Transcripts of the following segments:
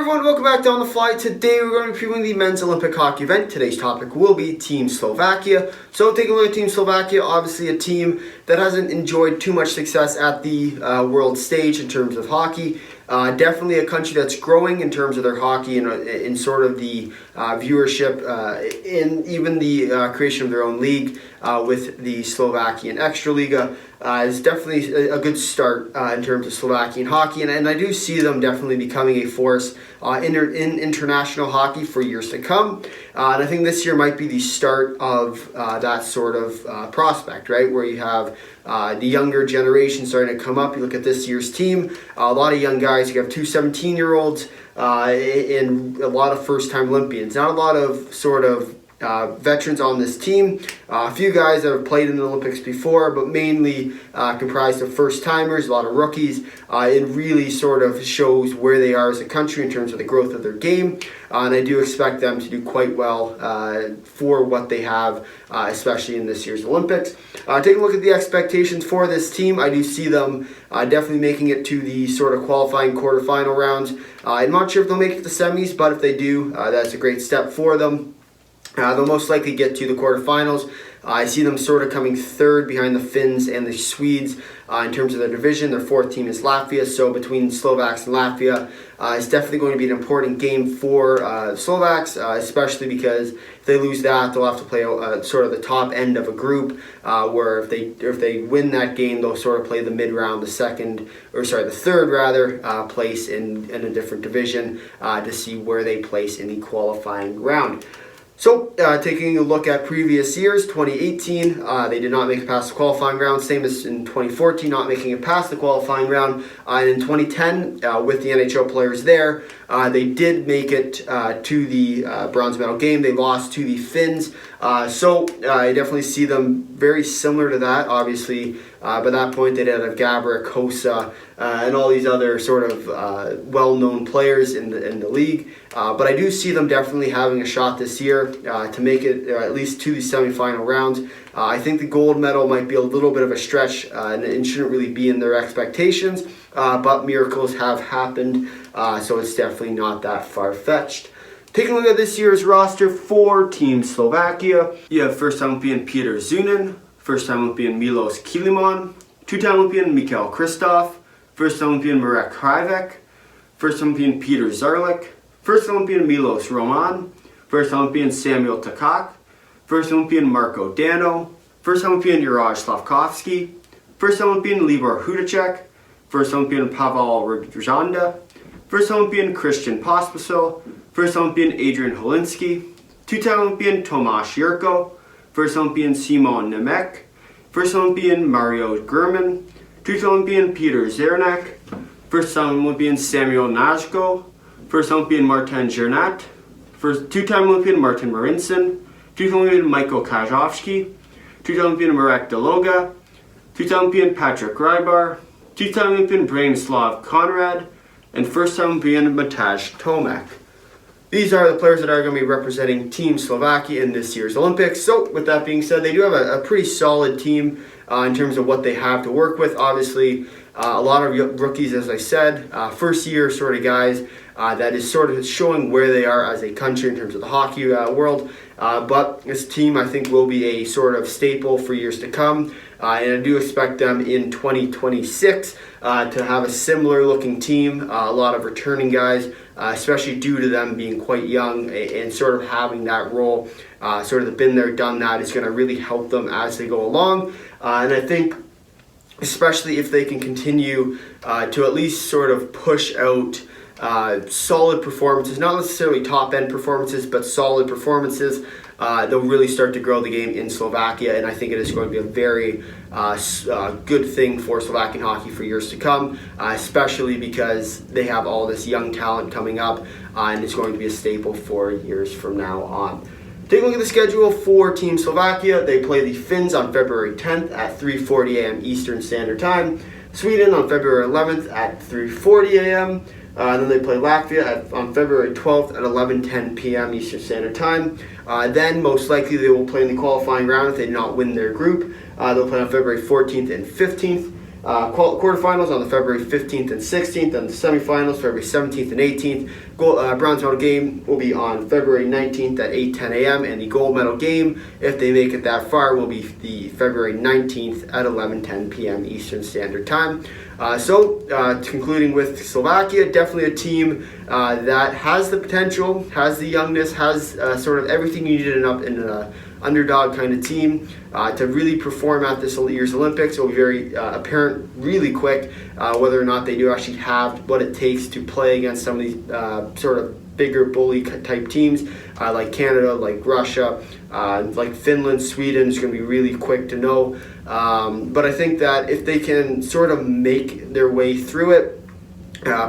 everyone, welcome back to On The Fly. Today we're going to be previewing the men's Olympic hockey event. Today's topic will be Team Slovakia. So taking a look at Team Slovakia, obviously a team that hasn't enjoyed too much success at the world stage in terms of hockey. Definitely a country that's growing in terms of their hockey and in sort of the viewership, in even the creation of their own league with the Slovakian Extraliga. Is definitely a good start in terms of Slovakian hockey, and I do see them definitely becoming a force in international hockey for years to come. And I think this year might be the start of that sort of prospect, right? Where you have the younger generation starting to come up. You look at this year's team, a lot of young guys. You have two 17-year-olds and a lot of first-time Olympians. Not a lot of sort of veterans on this team. A few guys that have played in the Olympics before, but mainly comprised of first-timers, a lot of rookies. It really sort of shows where they are as a country in terms of the growth of their game. And I do expect them to do quite well for what they have, especially in this year's Olympics. Take a look at the expectations for this team. I do see them definitely making it to the sort of qualifying quarterfinal rounds. I'm not sure if they'll make it to the semis, but if they do, that's a great step for them. They'll most likely get to the quarterfinals. I see them sort of coming third behind the Finns and the Swedes in terms of their division. Their fourth team is Latvia, so between Slovaks and Latvia, it's definitely going to be an important game for Slovaks, especially because if they lose that, they'll have to play sort of the top end of a group, where if they win that game, they'll sort of play the mid-round, the third rather, place in a different division to see where they place in the qualifying round. So, taking a look at previous years, 2018, they did not make it past the qualifying round. Same as in 2014, not making it past the qualifying round. And in 2010, with the NHL players there, they did make it to the bronze medal game. They lost to the Finns. So, I definitely see them very similar to that. Obviously, by that point, they did have Gabrick, Kosa, and all these other sort of well-known players in the league. But I do see them definitely having a shot this year to make it at least to the semifinal rounds. I think the gold medal might be a little bit of a stretch and it shouldn't really be in their expectations. But miracles have happened, so it's definitely not that far-fetched. Taking a look at this year's roster for Team Slovakia, you have first-time Olympian Peter Zunin, first-time Olympian Milos Kiliman, two-time Olympian Mikhail Kristov, first-time Olympian Marek Hrivek, first-time Olympian Peter Zarlik, first Olympian Milos Roman, first Olympian Samuel Takak, first Olympian Marko Dano, first Olympian Juraj Slavkovsky, first Olympian Libor Hudacek, first Olympian Pavel Rajanda, first Olympian Christian Pospisil, first Olympian Adrian Holinsky, two-time Olympian Tomasz Yurko, first Olympian Simon Nemec, first Olympian Mario Gurman, two-time Olympian Peter Zernak, first-time Olympian Samuel Najko, first Olympian Martin Gernat, two-time Olympian Martin Marinson, two-time Olympian Michael Kajovsky, two-time Olympian Marek Daloga, two-time Olympian Patrick Rybar, two-time Olympian Branislav Konrad, and first-time Olympian Matej Tomek. These are the players that are going to be representing Team Slovakia in this year's Olympics. So with that being said, they do have a pretty solid team in terms of what they have to work with. Obviously, a lot of rookies, as I said, first year sort of guys that is sort of showing where they are as a country in terms of the hockey world. But this team, I think, will be a sort of staple for years to come. And I do expect them in 2026 to have a similar looking team, a lot of returning guys, especially due to them being quite young and sort of having that role, sort of the been there, done that is going to really help them as they go along. And I think especially if they can continue to at least sort of push out solid performances, not necessarily top-end performances, but solid performances, they'll really start to grow the game in Slovakia, and I think it is going to be a very good thing for Slovakian hockey for years to come, especially because they have all this young talent coming up, and it's going to be a staple for years from now on. Taking a look at the schedule for Team Slovakia, they play the Finns on February 10th at 3:40 a.m. Eastern Standard Time, Sweden on February 11th at 3:40 a.m., then they play Latvia on February 12th at 11:10 p.m. Eastern Standard Time. Then most likely they will play in the qualifying round if they do not win their group. They'll play on February 14th and 15th. Quarterfinals on the February 15th and 16th, and the semifinals February 17th and 18th. Bronze medal game will be on February 19th at 8:10 a.m. and the gold medal game, if they make it that far, will be the February 19th at 11:10 p.m. Eastern Standard Time. Concluding with Slovakia, definitely a team that has the potential, has the youngness, has sort of everything you need in an underdog kind of team to really perform at this year's Olympics. It will be very apparent really quick whether or not they do actually have what it takes to play against some of these sort of bigger bully type teams like Canada, like Russia, like Finland, Sweden. Is going to be really quick to know. But I think that if they can sort of make their way through it,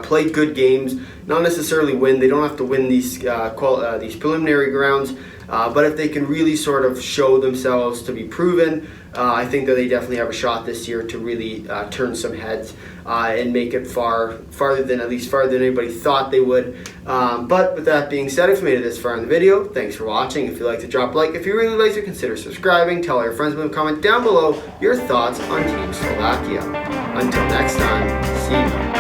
play good games, not necessarily win. They don't have to win these preliminary rounds, but if they can really sort of show themselves to be proven, I think that they definitely have a shot this year to really turn some heads and make it farther than anybody thought they would. But with that being said, if you made it this far in the video, thanks for watching. If you'd like to drop a like, if you really like to, consider subscribing. Tell all your friends about, comment down below your thoughts on Team Slovakia. Until next time, see you.